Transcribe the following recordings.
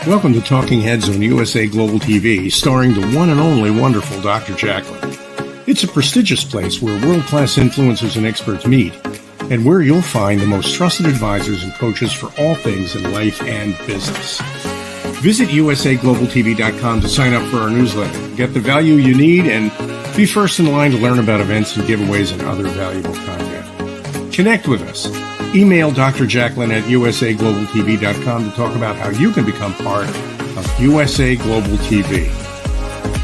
Welcome to Talking Heads on USA Global TV, starring the one and only wonderful Dr. Jacalyn. It's a prestigious place where world-class influencers and experts meet, and where you'll find the most trusted advisors and coaches for all things in life and business. Visit usaglobaltv.com to sign up for our newsletter, get the value you need, and be first in line to learn about events and giveaways and other valuable content. Connect with us. Email Dr. Jacalyn at usaglobaltv.com to talk about how you can become part of USA Global TV.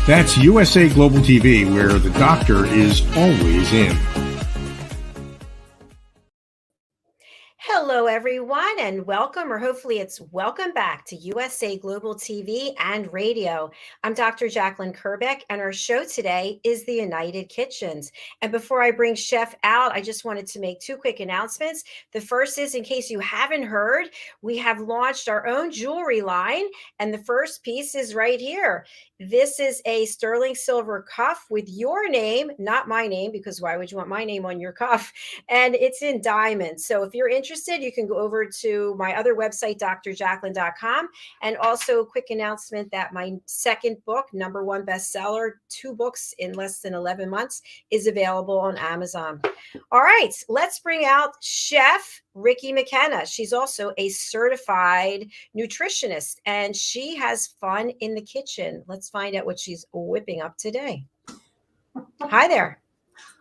That's USA Global TV, where the doctor is always in. Hello, everyone, and welcome, or hopefully it's welcome back to USA Global TV and Radio. I'm Dr. Jacalyn Kerbeck, and our show today is the United Kitchens. And before I bring Chef out, I just wanted to make two quick announcements. The first is, in case you haven't heard, we have launched our own jewelry line, and the first piece is right here. This is a sterling silver cuff with your name, not my name, because why would you want my name on your cuff? And it's in diamonds. So if you're interested, you can go over to my other website, drjacalyn.com. And also a quick announcement that my second book, #1 bestseller, 2 books in less than 11 months, is available on Amazon. All right, let's bring out Chef Ricki Mckenna. She's also a certified nutritionist, and she has fun in the kitchen. Let's find out what she's whipping up today. Hi there.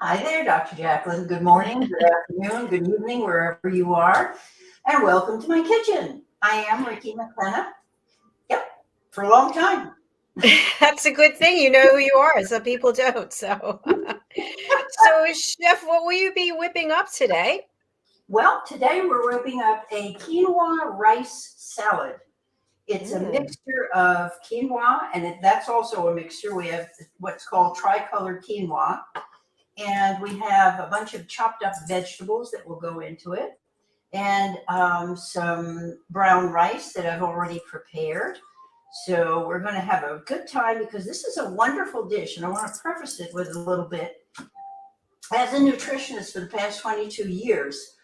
Hi there, Dr. Jacalyn. Good morning, good afternoon, good evening, wherever you are, and welcome to my kitchen. I am Ricki Mckenna. Yep, for a long time. That's a good thing. You know who you are. Some people don't. So, Chef, what will you be whipping up today? Well, today we're whipping up a quinoa rice salad. It's a mixture of quinoa, and that's also a mixture. We have what's called tricolored quinoa, and we have a bunch of chopped up vegetables that will go into it, and some brown rice that I've already prepared. So we're going to have a good time because this is a wonderful dish, and I want to preface it with a little bit. As a nutritionist for the past 22 years,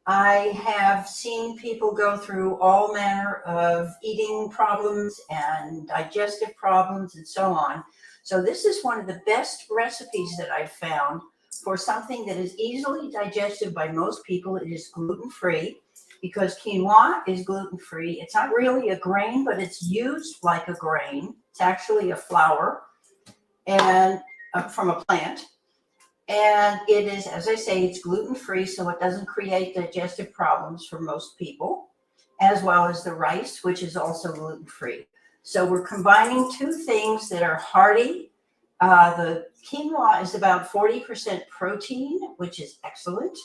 I have seen people go through all manner of eating problems and digestive problems and so on. So this is one of the best recipes that I've found for something that is easily digested by most people. It is gluten-free because quinoa is gluten-free. It's not really a grain, but it's used like a grain. It's actually a flour and from a plant. And it is, as I say, it's gluten-free, so it doesn't create digestive problems for most people, as well as the rice, which is also gluten-free. So we're combining two things that are hearty. The quinoa is about 40% protein, which is excellent.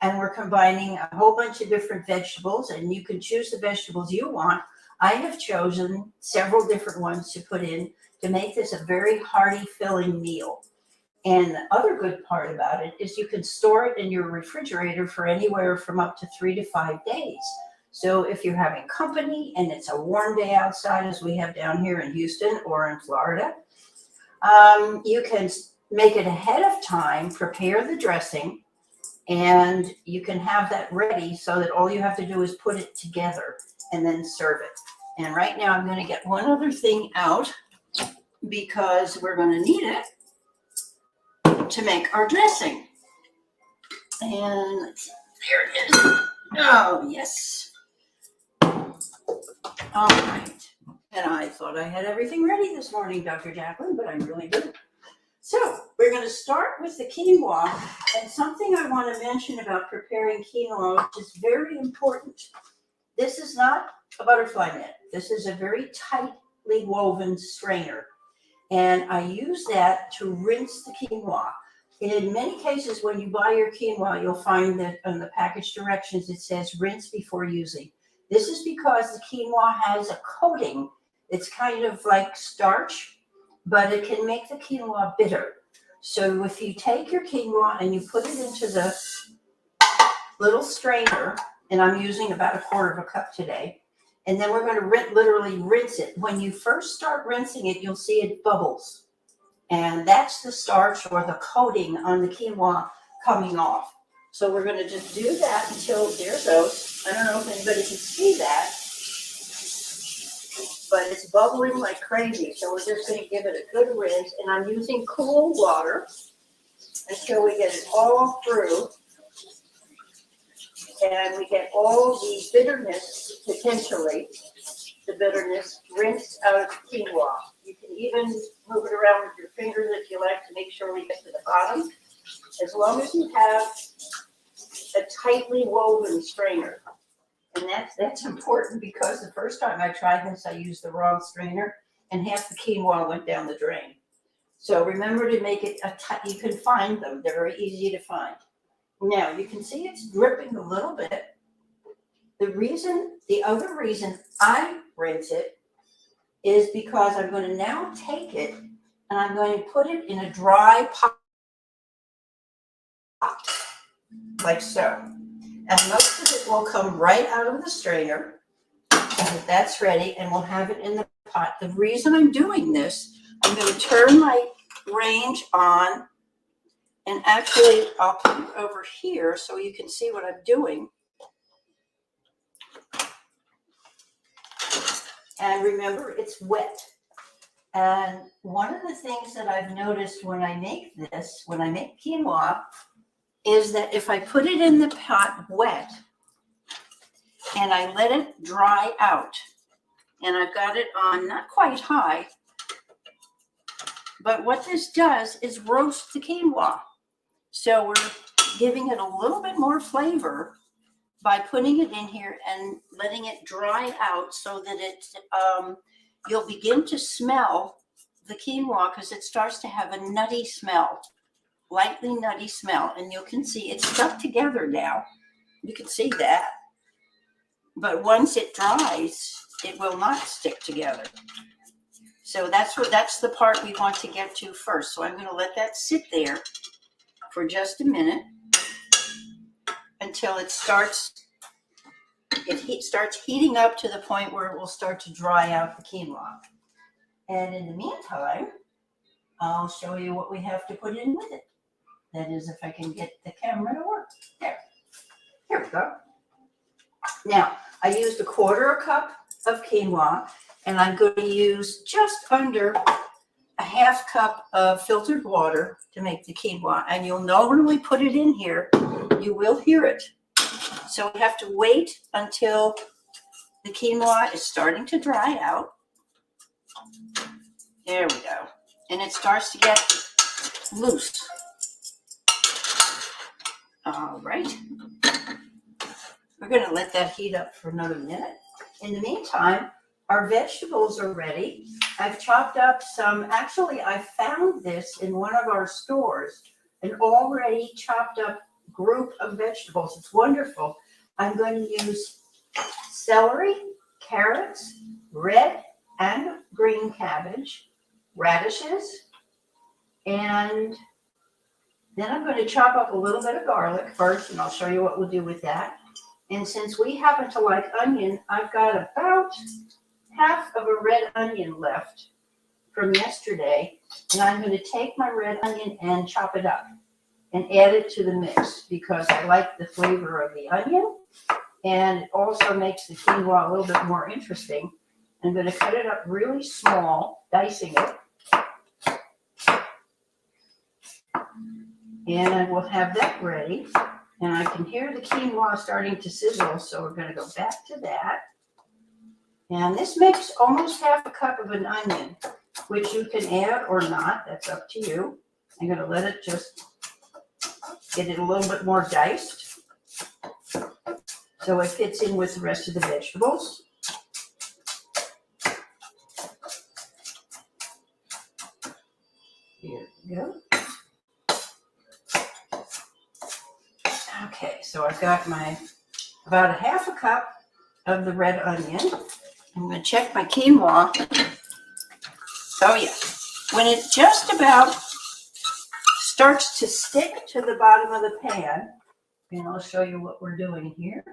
And we're combining a whole bunch of different vegetables, and you can choose the vegetables you want. I have chosen several different ones to put in to make this a very hearty, filling meal. And the other good part about it is you can store it in your refrigerator for anywhere from up to 3 to 5 days. So if you're having company and it's a warm day outside, as we have down here in Houston or in Florida, you can make it ahead of time, prepare the dressing, and you can have that ready so that all you have to do is put it together and then serve it. And right now I'm going to get one other thing out because we're going to need it to make our dressing. And let's see, there it is. Oh, yes. All right. And I thought I had everything ready this morning, Dr. Jacalyn, but I really didn't. So we're going to start with the quinoa. And something I want to mention about preparing quinoa, which is very important. This is not a butterfly net. This is a very tightly woven strainer. And I use that to rinse the quinoa. In many cases, when you buy your quinoa, you'll find that on the package directions, it says rinse before using. This is because the quinoa has a coating. It's kind of like starch, but it can make the quinoa bitter. So if you take your quinoa and you put it into the little strainer, and I'm using about 1/4 cup today, and then we're going to literally rinse it. When you first start rinsing it, you'll see it bubbles. And that's the starch or the coating on the quinoa coming off. So we're going to just do that until, there it goes. I don't know if anybody can see that. but it's bubbling like crazy. So we're just going to give it a good rinse. And I'm using cool water until we get it all through. And we get all the bitterness, potentially, the bitterness rinsed out of the quinoa. You can even move it around with your fingers if you like to make sure we get to the bottom. As long as you have a tightly woven strainer. And that's important because the first time I tried this, I used the wrong strainer and half the quinoa went down the drain. So remember to make it you can find them. They're very easy to find. Now you can see it's dripping a little bit. The other reason I rinse it is because I'm going to now take it and I'm going to put it in a dry pot, like so. And most of it will come right out of the strainer. And that's ready, and we'll have it in the pot. The reason I'm doing this, I'm going to turn my range on, and actually I'll put it over here so you can see what I'm doing. And remember, it's wet. And one of the things that I've noticed when I make this, when I make quinoa, is that if I put it in the pot wet and I let it dry out, and I've got it on not quite high, but what this does is roast the quinoa. So we're giving it a little bit more flavor by putting it in here and letting it dry out so that you'll begin to smell the quinoa because it starts to have a nutty smell, lightly nutty smell. And you can see it's stuck together now. You can see that. But once it dries, it will not stick together. So that's the part we want to get to first. So I'm going to let that sit there for just a minute until it starts heating up to the point where it will start to dry out the quinoa. And in the meantime, I'll show you what we have to put in with it. That is, if I can get the camera to work. There. Here we go. Now, I used 1/4 cup of quinoa, and I'm going to use just under a 1/2 cup of filtered water to make the quinoa. And you'll know when we put it in here, you will hear it. So we have to wait until the quinoa is starting to dry out. There we go. And it starts to get loose. All right. We're going to let that heat up for another minute. In the meantime, our vegetables are ready. I've chopped up some, actually I found this in one of our stores, an already chopped up group of vegetables. It's wonderful. I'm going to use celery, carrots, red and green cabbage, radishes, and then I'm going to chop up a little bit of garlic first, and I'll show you what we'll do with that. And since we happen to like onion, I've got about 1/2 of a red onion left from yesterday, and I'm going to take my red onion and chop it up and add it to the mix because I like the flavor of the onion, and it also makes the quinoa a little bit more interesting. I'm going to cut it up really small, dicing it. And we'll have that ready. And I can hear the quinoa starting to sizzle, so we're going to go back to that. And this makes almost 1/2 cup of an onion, which you can add or not. That's up to you. I'm going to let it just get it a little bit more diced so it fits in with the rest of the vegetables. Here we go. Okay, so I've got about 1/2 cup of the red onion. I'm going to check my quinoa. Oh yeah, when it just about starts to stick to the bottom of the pan, and I'll show you what we're doing here.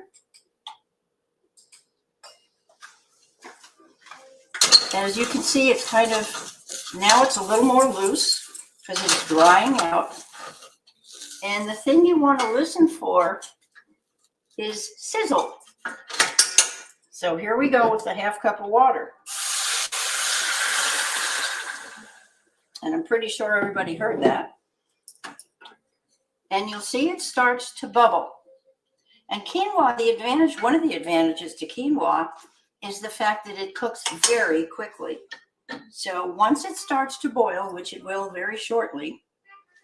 And as you can see, it's kind of, now it's a little more loose because it's drying out. And the thing you want to listen for is sizzle. So here we go with the 1/2 cup of water. And I'm pretty sure everybody heard that. And you'll see it starts to bubble. And quinoa, one of the advantages to quinoa is the fact that it cooks very quickly. So once it starts to boil, which it will very shortly,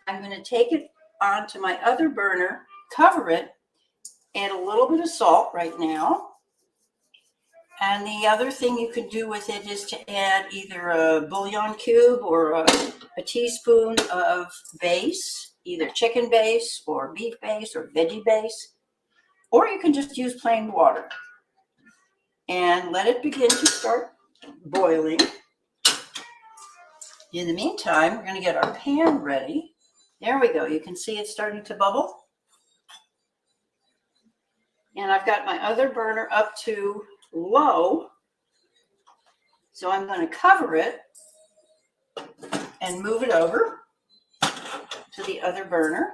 I'm going to take it onto my other burner, cover it, add a little bit of salt right now. And the other thing you could do with it is to add either a bouillon cube or a teaspoon of base, either chicken base or beef base or veggie base, or you can just use plain water. And let it begin to start boiling. In the meantime, we're going to get our pan ready. There we go. You can see it's starting to bubble. And I've got my other burner up to low. So I'm going to cover it and move it over to the other burner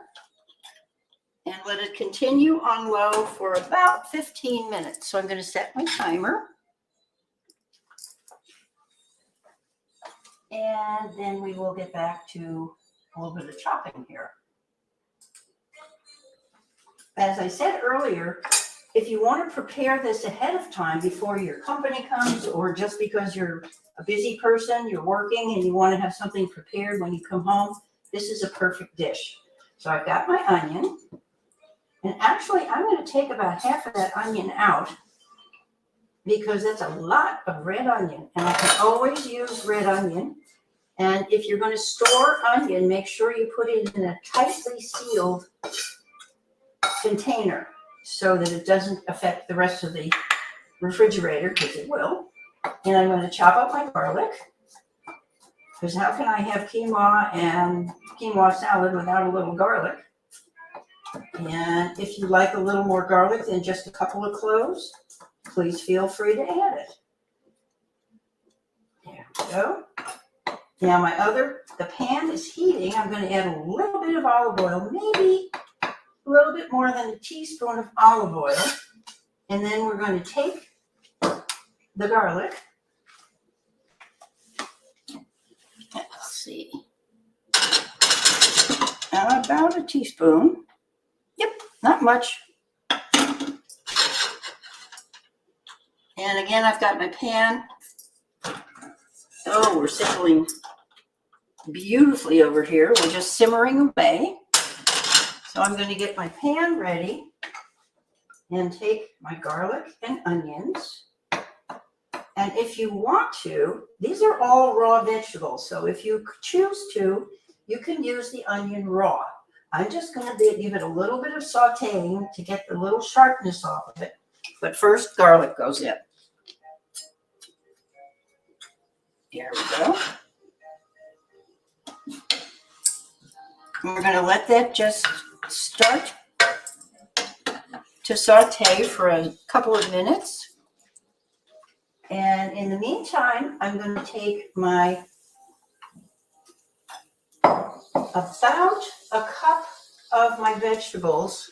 and let it continue on low for about 15 minutes. So I'm going to set my timer. And then we will get back to a little bit of chopping here. As I said earlier, if you want to prepare this ahead of time before your company comes, or just because you're a busy person, you're working and you want to have something prepared when you come home, this is a perfect dish. So I've got my onion, and actually I'm going to take about half of that onion out because that's a lot of red onion, and I can always use red onion. And if you're going to store onion, make sure you put it in a tightly sealed container so that it doesn't affect the rest of the refrigerator, because it will. And I'm going to chop up my garlic, because how can I have quinoa and quinoa salad without a little garlic? And if you like a little more garlic than just a couple of cloves, please feel free to add it. There we go. Now the pan is heating. I'm going to add a little bit of olive oil, maybe a little bit more than a teaspoon of olive oil. And then we're going to take the garlic. Let's see. About a teaspoon. Yep, not much. And again, I've got my pan. Oh, we're sizzling beautifully over here. We're just simmering away. So I'm going to get my pan ready and take my garlic and onions. And if you want to, these are all raw vegetables. So if you choose to, you can use the onion raw. I'm just going to give it a little bit of sauteing to get the little sharpness off of it. But first, garlic goes in. There we go. And we're going to let that just start to saute for a couple of minutes. And in the meantime, I'm going to take my about a cup of my vegetables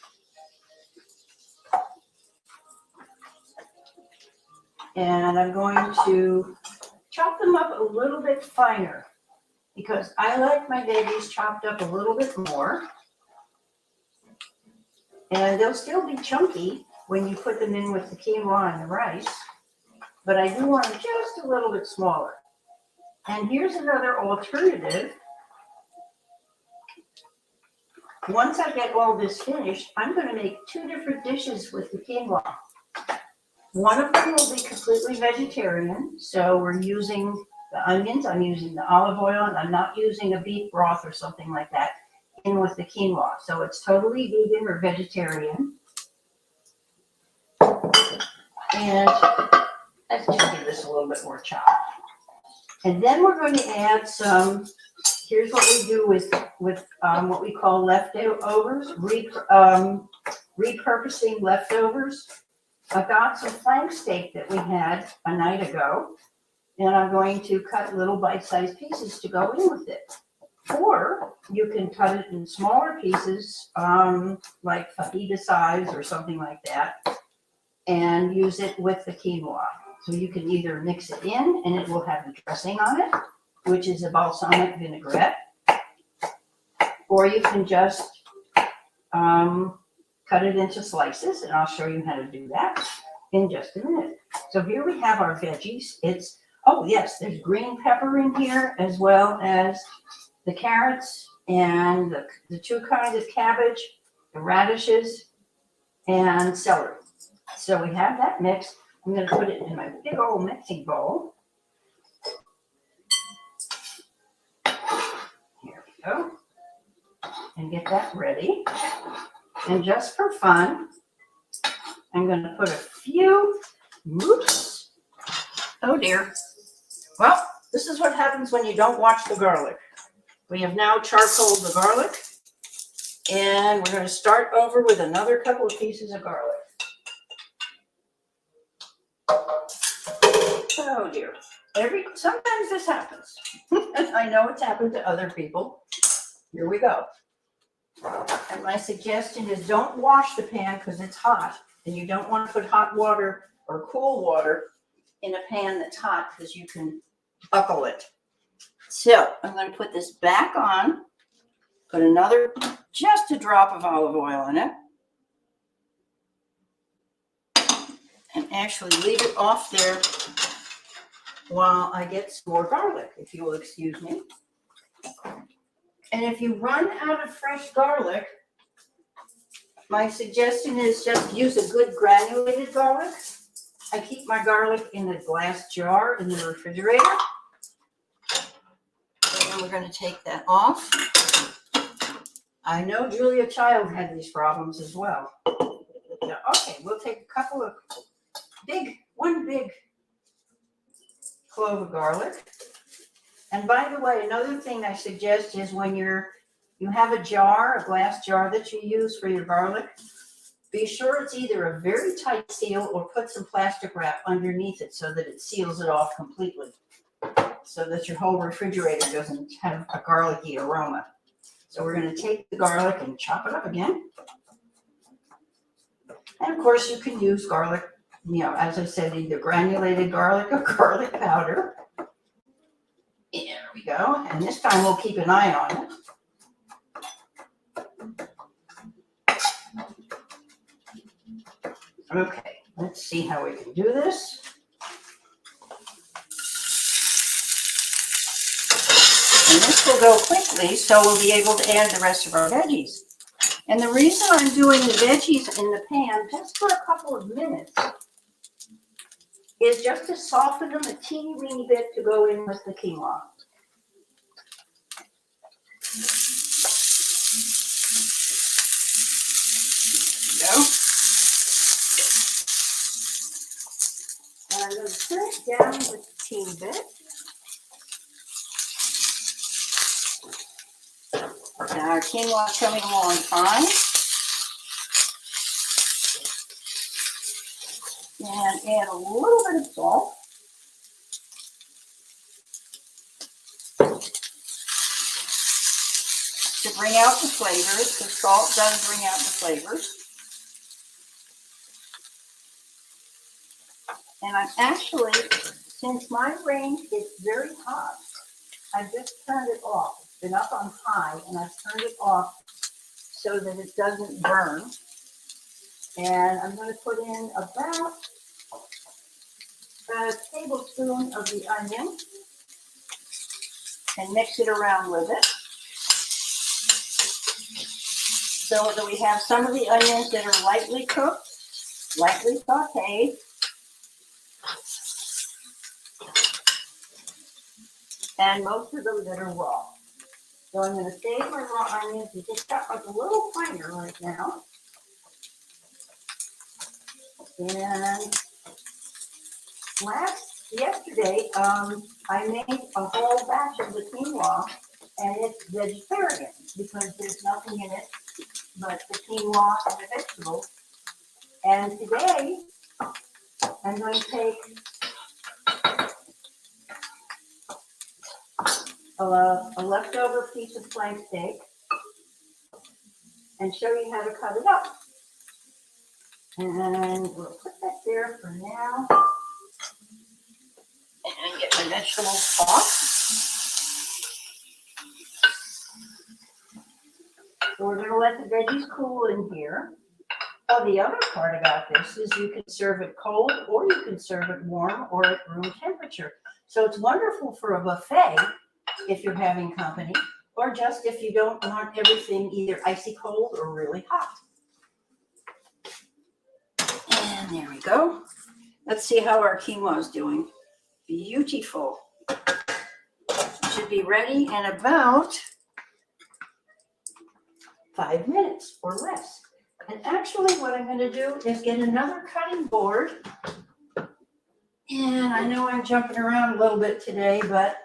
and I'm going to chop them up a little bit finer because I like my veggies chopped up a little bit more. And they'll still be chunky when you put them in with the quinoa and the rice, but I do want them just a little bit smaller. And here's another alternative. Once I get all this finished, I'm going to make two different dishes with the quinoa. One of them will be completely vegetarian, so we're using the onions, I'm using the olive oil, and I'm not using a beef broth or something like that in with the quinoa. So it's totally vegan or vegetarian. And let's just give this a little bit more chop. And then we're going to add some, here's what we do with what we call leftovers, repurposing leftovers. I've got some flank steak that we had a night ago, and I'm going to cut little bite-sized pieces to go in with it. Or you can cut it in smaller pieces, like fajita size or something like that, and use it with the quinoa. So you can either mix it in and it will have the dressing on it, which is a balsamic vinaigrette, or you can just cut it into slices, and I'll show you how to do that in just a minute. So here we have our veggies. Oh yes, there's green pepper in here, as well as the carrots and the two kinds of cabbage, the radishes, and celery. So we have that mixed. I'm going to put it in my big old mixing bowl. Here we go. And get that ready. And just for fun, I'm going to put a few, oops, oh dear. Well, this is what happens when you don't watch the garlic. We have now charcoaled the garlic, and we're going to start over with another couple of pieces of garlic. Oh dear. Sometimes this happens. I know it's happened to other people. Here we go. And my suggestion is don't wash the pan because it's hot, and you don't want to put hot water or cool water in a pan that's hot because you can buckle it. So I'm going to put this back on, put just a drop of olive oil in it, and actually leave it off there while I get some more garlic, if you will excuse me. And if you run out of fresh garlic, my suggestion is just use a good granulated garlic. I keep my garlic in a glass jar in the refrigerator. And then we're going to take that off. I know Julia Child had these problems as well. Now, okay, we'll take a couple of one big clove of garlic. And by the way, another thing I suggest is when you have a glass jar that you use for your garlic, be sure it's either a very tight seal or put some plastic wrap underneath it so that it seals it off completely, so that your whole refrigerator doesn't have a garlicky aroma. So we're going to take the garlic and chop it up again. And of course you can use garlic, as I said, either granulated garlic or garlic powder. There we go. And this time we'll keep an eye on it. Okay, let's see how we can do this. And this will go quickly, so we'll be able to add the rest of our veggies. And the reason I'm doing the veggies in the pan just for a couple of minutes is just to soften them a teeny weeny bit to go in with the quinoa. There we go. And I'm going to turn it down just a teeny bit. Now our quinoa is coming along fine. And add a little bit of salt. To bring out the flavors. The salt does bring out the flavors. And I'm actually, since my range is very hot, I've just turned it off. It's been up on high, and I've turned it off so that it doesn't burn. And I'm going to put in about a tablespoon of the onion and mix it around with it. So that we have some of the onions that are lightly cooked, lightly sauteed. And most of them that are raw. So I'm going to save my raw onions and just got like a little finer right now. And yesterday, I made a whole batch of the quinoa, and it's vegetarian because there's nothing in it but the quinoa and the vegetables. And today, I'm going to take a leftover piece of flank steak and show you how to cut it up. And we'll put that there for now. And get my vegetables off. So we're going to let the veggies cool in here. Oh, the other part about this is you can serve it cold or you can serve it warm or at room temperature. So it's wonderful for a buffet if you're having company, or just if you don't want everything either icy cold or really hot. And there we go. Let's see how our quinoa is doing. Beautiful. Should be ready in about 5 minutes or less. And actually what I'm going to do is get another cutting board. And I know I'm jumping around a little bit today, but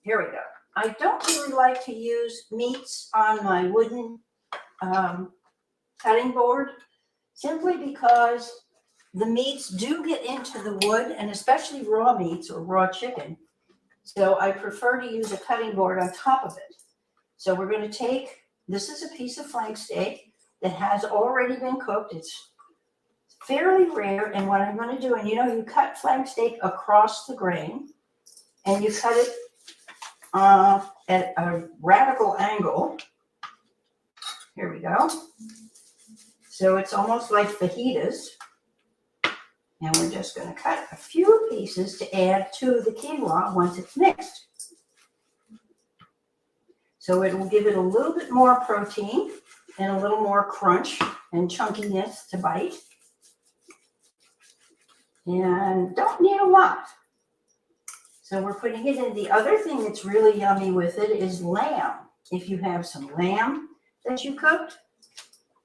here we go. I don't really like to use meats on my wooden cutting board, simply because the meats do get into the wood, and especially raw meats or raw chicken. So I prefer to use a cutting board on top of it. So we're going to take, this is a piece of flank steak that has already been cooked. It's fairly rare. And what I'm going to do, and you know, you cut flank steak across the grain and you cut it at a radical angle. Here we go. So it's almost like fajitas. And we're just going to cut a few pieces to add to the quinoa once it's mixed. So it will give it a little bit more protein and a little more crunch and chunkiness to bite. And don't need a lot. So we're putting it in. The other thing that's really yummy with it is lamb. If you have some lamb that you cooked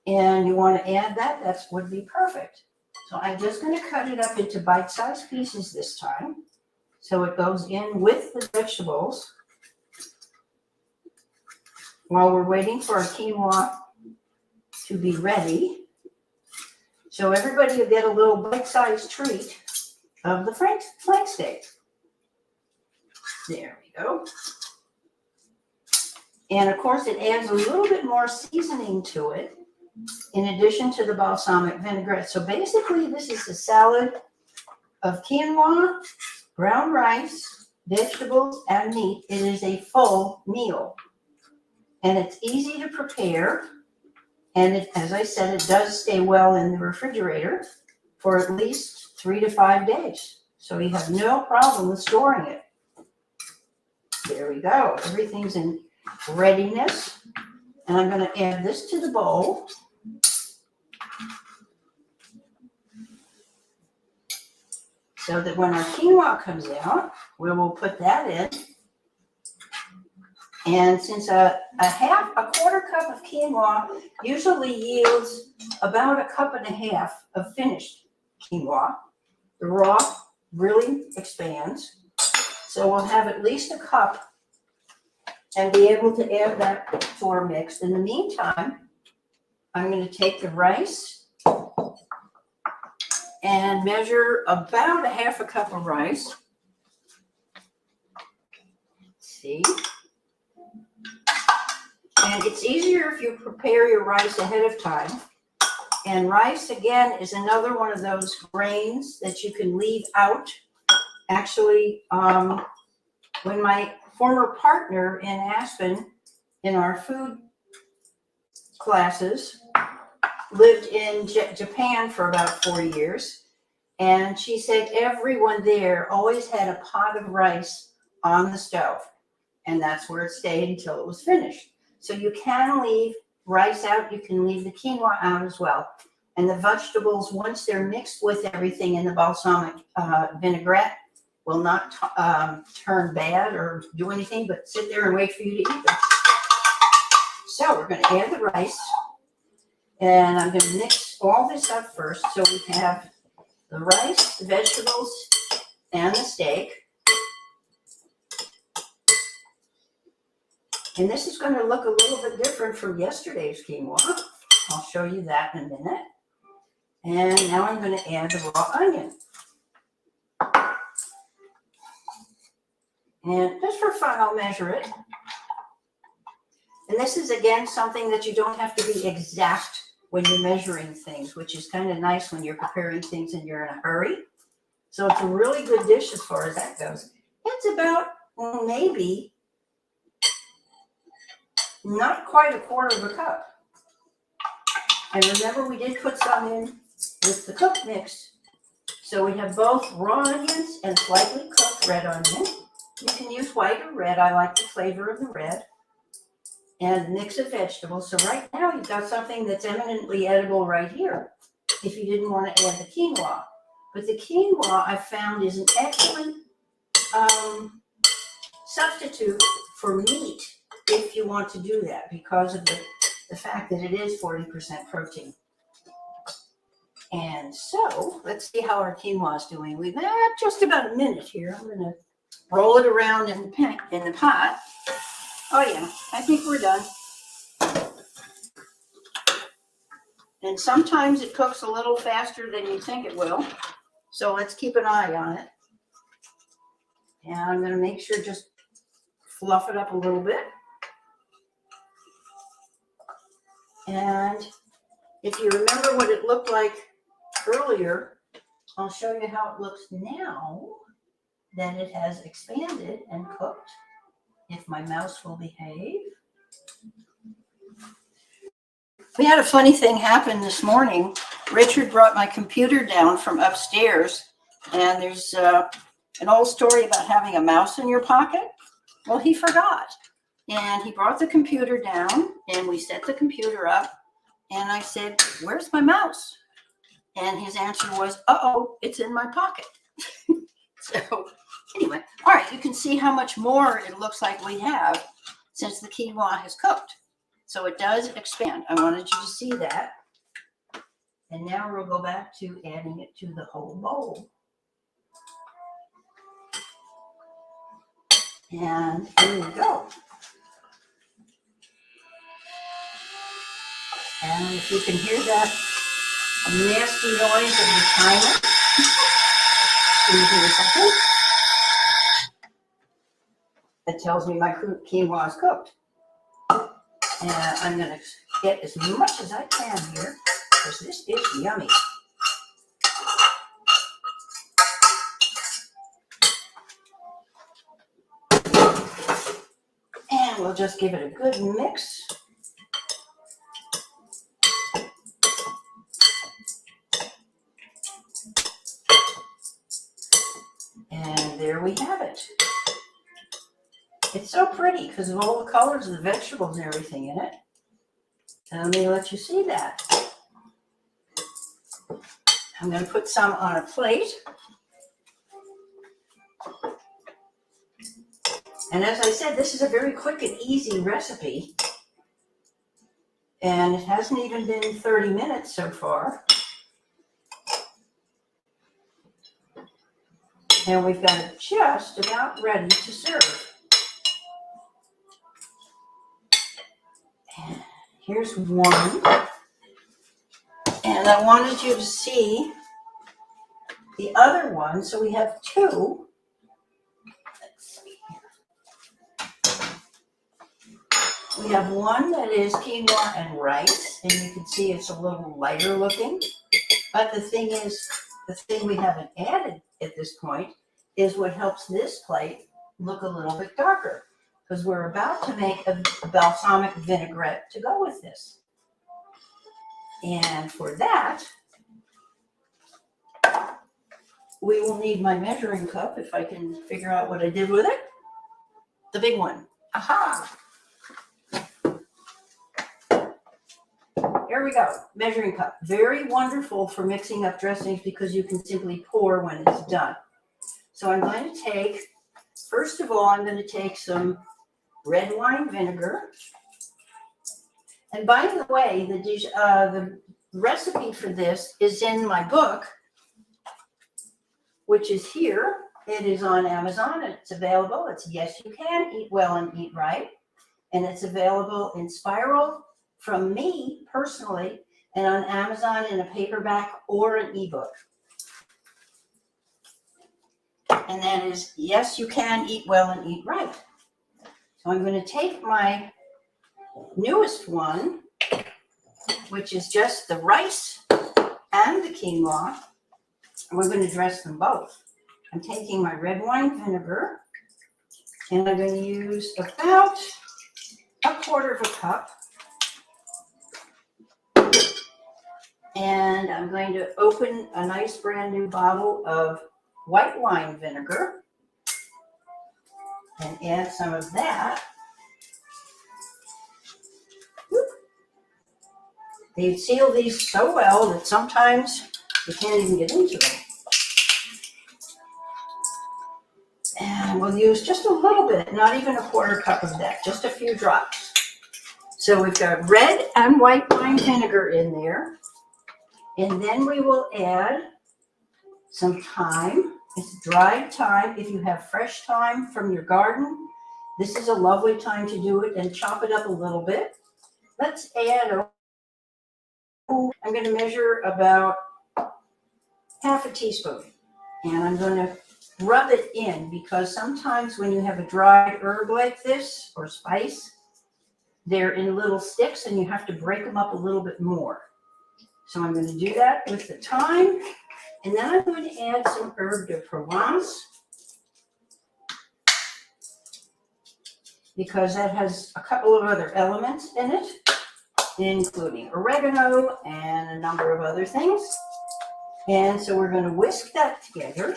and you want to add that, that would be perfect. So I'm just going to cut it up into bite-sized pieces this time. So it goes in with the vegetables while we're waiting for our quinoa to be ready. So everybody will get a little bite-sized treat of the flank steak. There we go. And of course, it adds a little bit more seasoning to it in addition to the balsamic vinaigrette. So basically, this is a salad of quinoa, brown rice, vegetables, and meat. It is a full meal. And it's easy to prepare. And it, as I said, it does stay well in the refrigerator for at least 3 to 5 days. So you have no problem with storing it. There we go. Everything's in readiness. And I'm going to add this to the bowl. So that when our quinoa comes out, we will put that in. And since a quarter cup of quinoa usually yields about 1.5 cups of finished quinoa, the raw really expands. So we'll have at least 1 cup and be able to add that to our mix. In the meantime, I'm going to take the rice and measure about 1/2 cup of rice. Let's see. And it's easier if you prepare your rice ahead of time. And rice, again, is another one of those grains that you can leave out. Actually, when my former partner in Aspen, in our food classes, lived in Japan for about 4 years, and she said everyone there always had a pot of rice on the stove, and that's where it stayed until it was finished. So you can leave rice out, you can leave the quinoa out as well. And the vegetables, once they're mixed with everything in the balsamic vinaigrette, will not turn bad or do anything but sit there and wait for you to eat them. So we're going to add the rice. And I'm going to mix all this up first. So we have the rice, the vegetables, and the steak. And this is going to look a little bit different from yesterday's quinoa. I'll show you that in a minute. And now I'm going to add the raw onion. And just for fun, I'll measure it. And this is, again, something that you don't have to be exact when you're measuring things, which is kind of nice when you're preparing things and you're in a hurry. So it's a really good dish as far as that goes. It's about maybe not quite 1/4 cup. And remember, we did put some in with the cooked mix. So we have both raw onions and slightly cooked red onion. You can use white or red. I like the flavor of the red. And a mix of vegetables. So right now you've got something that's eminently edible right here, if you didn't want to add the quinoa. But the quinoa I found is an excellent substitute for meat if you want to do that, because of the fact that it is 40% protein. And so let's see how our quinoa is doing. We've had just about a minute here. I'm going to roll it around in the pot. Oh yeah, I think we're done. And sometimes it cooks a little faster than you think it will. So let's keep an eye on it. And I'm going to make sure just fluff it up a little bit. And if you remember what it looked like earlier, I'll show you how it looks now that it has expanded and cooked, if my mouse will behave. We had a funny thing happen this morning. Richard brought my computer down from upstairs, and there's an old story about having a mouse in your pocket. Well, he forgot. And he brought the computer down, and we set the computer up, and I said, "Where's my mouse?" And his answer was, "Uh-oh, it's in my pocket." So anyway, all right, you can see how much more it looks like we have since the quinoa has cooked. So it does expand. I wanted you to see that. And now we'll go back to adding it to the whole bowl. And here we go. And if you can hear that nasty noise of the timer, excuse me a second, that tells me my quinoa is cooked. And I'm going to get as much as I can here, because this is yummy. And we'll just give it a good mix. And there we have it. It's so pretty because of all the colors of the vegetables and everything in it. And let me let you see that. I'm going to put some on a plate. And as I said, this is a very quick and easy recipe. And it hasn't even been 30 minutes so far. And we've got it just about ready to serve. And here's one. And I wanted you to see the other one. So we have two. Let's see here. We have one that is quinoa and rice. And you can see it's a little lighter looking. But the thing is, the thing we haven't added at this point is what helps this plate look a little bit darker, because we're about to make a balsamic vinaigrette to go with this. And for that, we will need my measuring cup, if I can figure out what I did with it. The big one. Aha! Here we go, measuring cup. Very wonderful for mixing up dressings because you can simply pour when it's done. So I'm going to take, first of all, I'm going to take some red wine vinegar. And by the way, the recipe for this is in my book, which is here. It is on Amazon. It's available. It's Yes You Can, Eat Well and Eat Right. And it's available in spiral from me personally, and on Amazon in a paperback or an ebook. And that is Yes You Can, Eat Well and Eat Right. So I'm going to take my newest one, which is just the rice and the quinoa, and we're going to dress them both. I'm taking my red wine vinegar, and I'm going to use about a quarter of a cup. And I'm going to open a nice brand new bottle of white wine vinegar and add some of that. They seal these so well that sometimes you can't even get into them. And we'll use just a little bit, not even a quarter cup of that, just a few drops. So we've got red and white wine vinegar in there. And then we will add some thyme. It's dried thyme. If you have fresh thyme from your garden, this is a lovely time to do it, and chop it up a little bit. Let's add, I'm going to measure about half a teaspoon. And I'm going to rub it in, because sometimes when you have a dried herb like this or spice, they're in little sticks and you have to break them up a little bit more. So I'm going to do that with the thyme, and then I'm going to add some herb de Provence, because that has a couple of other elements in it, including oregano and a number of other things. And so we're going to whisk that together.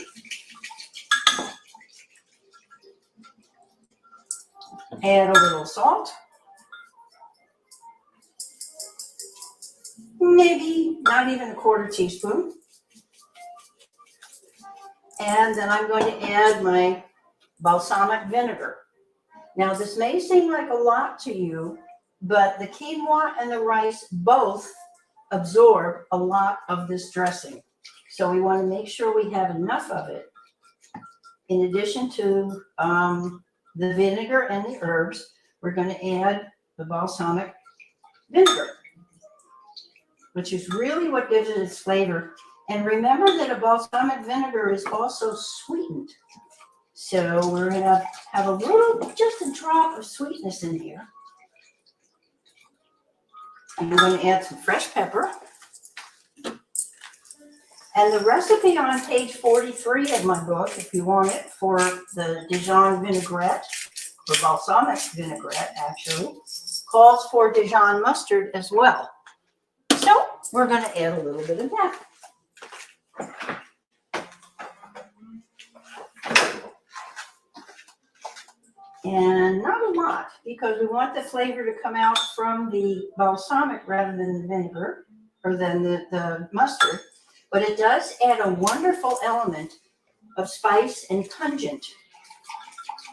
Add a little salt. Maybe not even a quarter teaspoon. And then I'm going to add my balsamic vinegar. Now, this may seem like a lot to you, but the quinoa and the rice both absorb a lot of this dressing. So we want to make sure we have enough of it. In addition to the vinegar and the herbs, we're going to add the balsamic vinegar, which is really what gives it its flavor. And remember that a balsamic vinegar is also sweetened. So we're going to have a little, just a drop of sweetness in here. And I'm going to add some fresh pepper. And the recipe on page 43 of my book, if you want it, for the Dijon vinaigrette, or balsamic vinaigrette actually, calls for Dijon mustard as well. So we're going to add a little bit of that. And not a lot, because we want the flavor to come out from the balsamic rather than the vinegar, or than the mustard. But it does add a wonderful element of spice and pungency,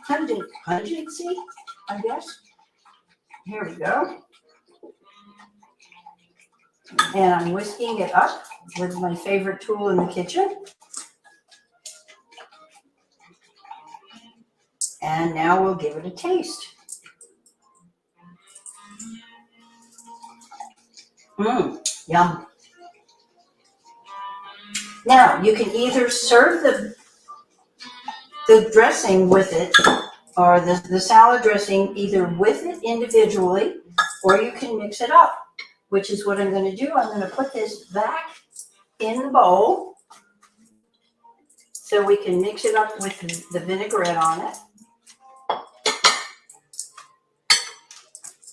I guess. Here we go. And I'm whisking it up with my favorite tool in the kitchen. And now we'll give it a taste. Yum. Now, you can either serve the dressing with it, or the salad dressing either with it individually, or you can mix it up, which is what I'm going to do. I'm going to put this back in the bowl so we can mix it up with the vinaigrette on it.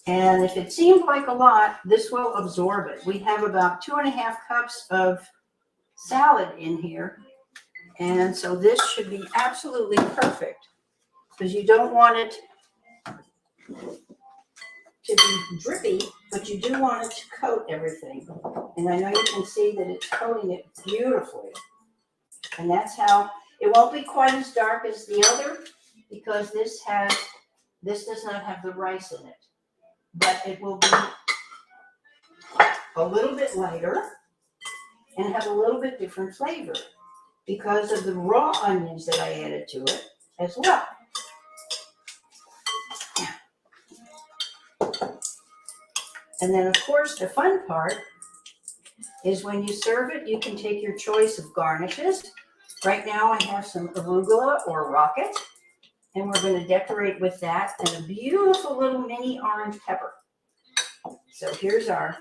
And if it seems like a lot, this will absorb it. We have about 2.5 cups of salad in here. And so this should be absolutely perfect, because you don't want it to be drippy, but you do want it to coat everything. And I know you can see that it's coating it beautifully. And that's how, it won't be quite as dark as the other, because this does not have the rice in it. But it will be a little bit lighter and have a little bit different flavor because of the raw onions that I added to it as well. And then, of course, the fun part is when you serve it, you can take your choice of garnishes. Right now I have some arugula or rocket, and we're going to decorate with that and a beautiful little mini orange pepper. So here's our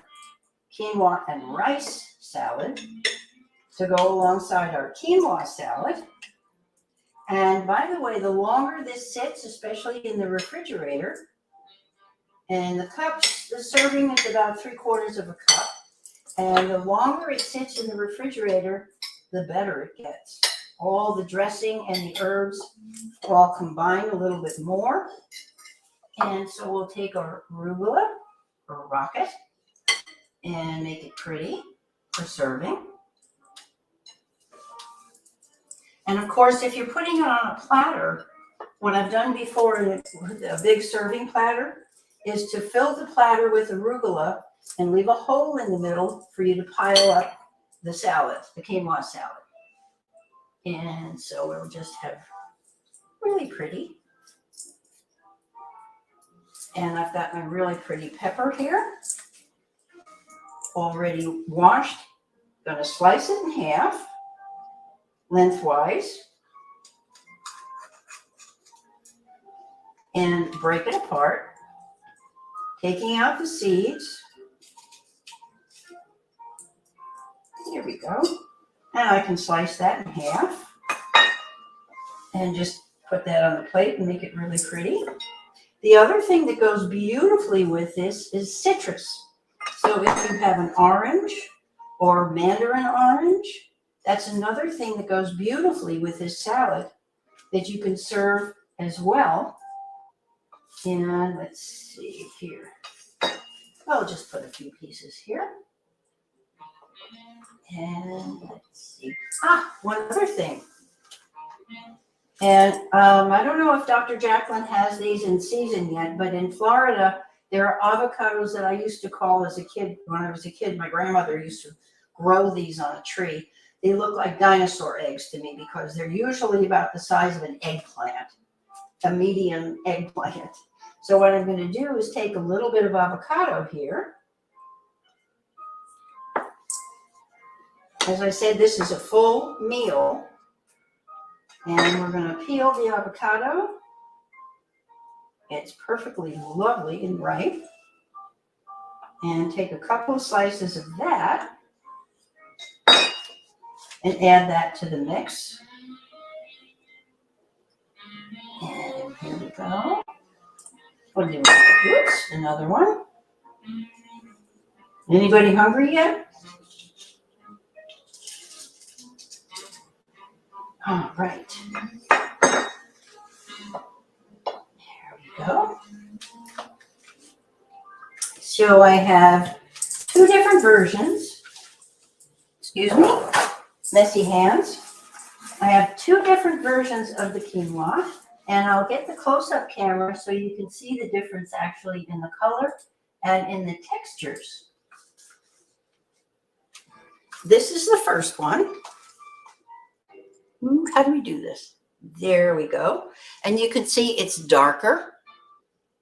quinoa and rice salad to go alongside our quinoa salad. And by the way, the longer this sits, especially in the refrigerator, and the cups, the serving is about 3/4 of a cup. And the longer it sits in the refrigerator, the better it gets. All the dressing and the herbs all combine a little bit more. And so we'll take our arugula or rocket and make it pretty for serving. And of course, if you're putting it on a platter, what I've done before in a big serving platter is to fill the platter with arugula and leave a hole in the middle for you to pile up the salad, the quinoa salad. And so we'll just have really pretty. And I've got my really pretty pepper here, already washed. Gonna slice it in half, lengthwise, and break it apart, taking out the seeds. Here we go. And I can slice that in half and just put that on the plate and make it really pretty. The other thing that goes beautifully with this is citrus. So if you have an orange or mandarin orange, that's another thing that goes beautifully with this salad that you can serve as well. And let's see here. I'll just put a few pieces here. And let's see. One other thing. And I don't know if Dr. Jacalyn has these in season yet, but in Florida, there are avocados that I used to call as a kid. When I was a kid, my grandmother used to grow these on a tree. They look like dinosaur eggs to me because they're usually about the size of an eggplant, a medium eggplant. So what I'm going to do is take a little bit of avocado here. As I said, this is a full meal. And we're going to peel the avocado. It's perfectly lovely and ripe. And take a couple of slices of that and add that to the mix. And here we go. We'll do another one. Anybody hungry yet? All right. There we go. So I have two different versions. Excuse me, messy hands. I have two different versions of the quinoa, and I'll get the close-up camera so you can see the difference actually in the color and in the textures. This is the first one. How do we do this? There we go. And you can see it's darker.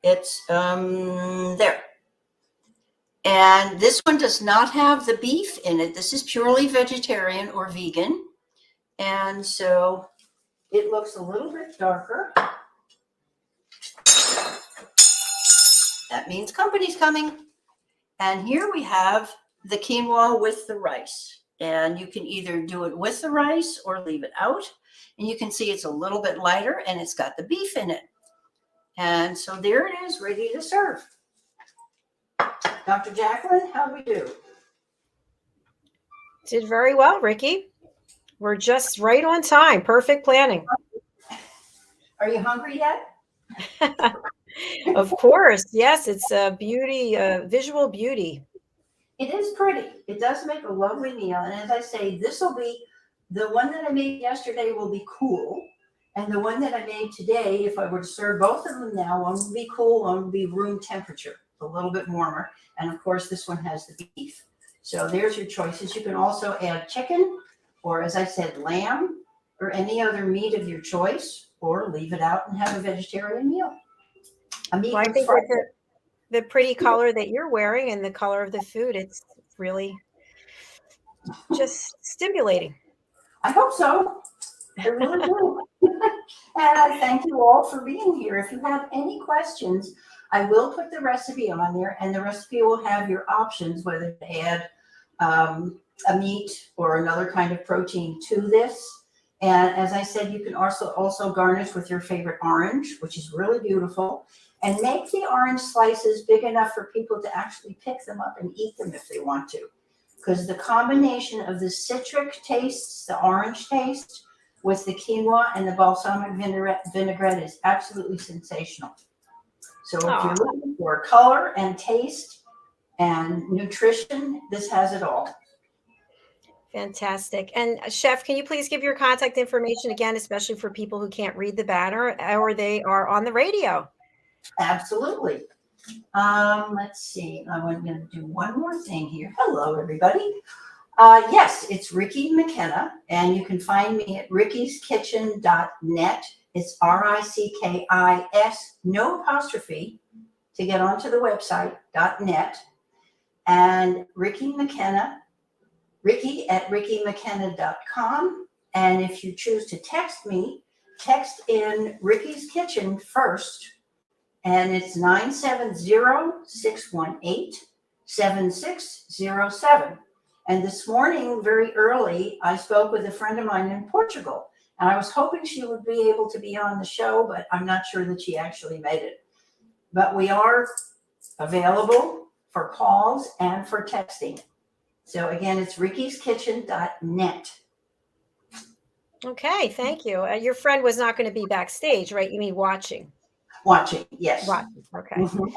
It's there. And this one does not have the beef in it. This is purely vegetarian or vegan. And so it looks a little bit darker. That means company's coming. And here we have the quinoa with the rice. And you can either do it with the rice or leave it out. And you can see it's a little bit lighter and it's got the beef in it. And so there it is, ready to serve. Dr. Jacalyn, how do we do? Did very well, Ricki. We're just right on time. Perfect planning. Are you hungry yet? Of course. Yes, it's a beauty, visual beauty. It is pretty. It does make a lovely meal. And as I say, this will be, the one that I made yesterday will be cool. And the one that I made today, if I were to serve both of them now, one will be cool, one will be room temperature, a little bit warmer. And of course, this one has the beef. So there's your choices. You can also add chicken, or as I said, lamb, or any other meat of your choice, or leave it out and have a vegetarian meal. Well, I think with the pretty color that you're wearing and the color of the food, it's really just stimulating. I hope so. I really do. And I thank you all for being here. If you have any questions, I will put the recipe on there, and the recipe will have your options, whether to add a meat or another kind of protein to this. And as I said, you can also garnish with your favorite orange, which is really beautiful. And make the orange slices big enough for people to actually pick them up and eat them if they want to. because the combination of the citric tastes, the orange taste, with the quinoa and the balsamic vinaigrette is absolutely sensational. So if you're looking for color and taste and nutrition, this has it all. Fantastic. And Chef, can you please give your contact information again, especially for people who can't read the banner or they are on the radio? Absolutely. Let's see. I'm going to do one more thing here. Hello, everybody. Yes, it's Ricki Mckenna, and you can find me at rickiskitchen.net. It's RICKIS, no apostrophe, to get onto the website, .net. And Ricki Mckenna, Ricki at rickimckenna.com. And if you choose to text me, text in Ricki's Kitchen first, and it's 970-618-7607. And this morning, very early, I spoke with a friend of mine in Portugal, and I was hoping she would be able to be on the show, but I'm not sure that she actually made it. But we are available for calls and for texting. So again, it's rickiskitchen.net. Okay, thank you. Your friend was not going to be backstage, right? You mean watching? Watching, yes. Watching, okay. Mm-hmm.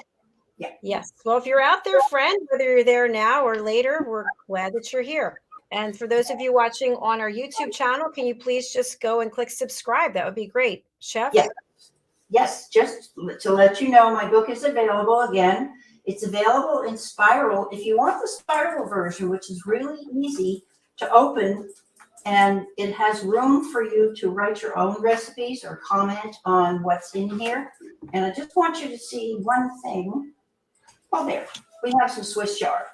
Yeah. Yes. Well, if you're out there, friend, whether you're there now or later, we're glad that you're here. And for those of you watching on our YouTube channel, can you please just go and click subscribe? That would be great. Chef? Yes. Yes, just to let you know, my book is available again. It's available in spiral. If you want the spiral version, which is really easy to open, and it has room for you to write your own recipes or comment on what's in here. And I just want you to see one thing. Well, there, we have some Swiss chard,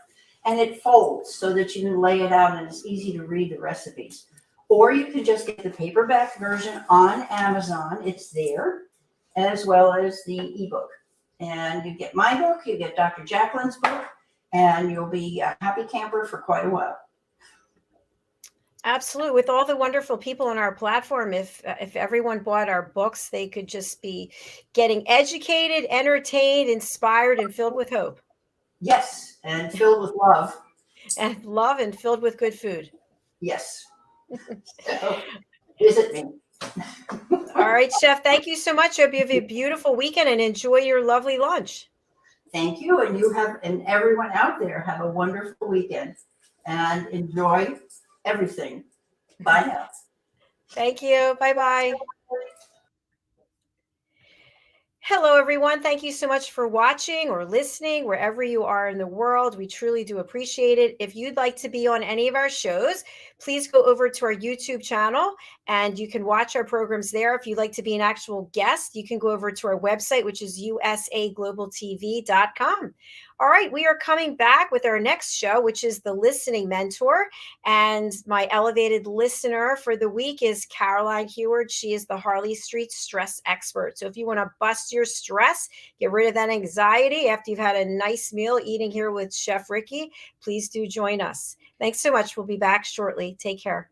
and it folds so that you can lay it out and it's easy to read the recipes. Or you can just get the paperback version on Amazon. It's there, as well as the ebook. And you get my book, you get Dr. Jacalyn's book, and you'll be a happy camper for quite a while. Absolutely. With all the wonderful people on our platform, if everyone bought our books, they could just be getting educated, entertained, inspired, and filled with hope. Yes, and filled with love. And love and filled with good food. Yes. So, visit me. All right, Chef, thank you so much. I hope you have a beautiful weekend and enjoy your lovely lunch. Thank you. And you have, and everyone out there, have a wonderful weekend and enjoy everything. Bye now. Thank you. Bye-bye. Hello, everyone. Thank you so much for watching or listening wherever you are in the world. We truly do appreciate it. If you'd like to be on any of our shows, please go over to our YouTube channel and you can watch our programs there. If you'd like to be an actual guest, you can go over to our website, which is usaglobaltv.com. All right, we are coming back with our next show, which is The Listening Mentor. And my elevated listener for the week is Caroline Heward. She is the Harley Street stress expert. So if you want to bust your stress, get rid of that anxiety after you've had a nice meal eating here with Chef Ricki, please do join us. Thanks so much. We'll be back shortly. Take care.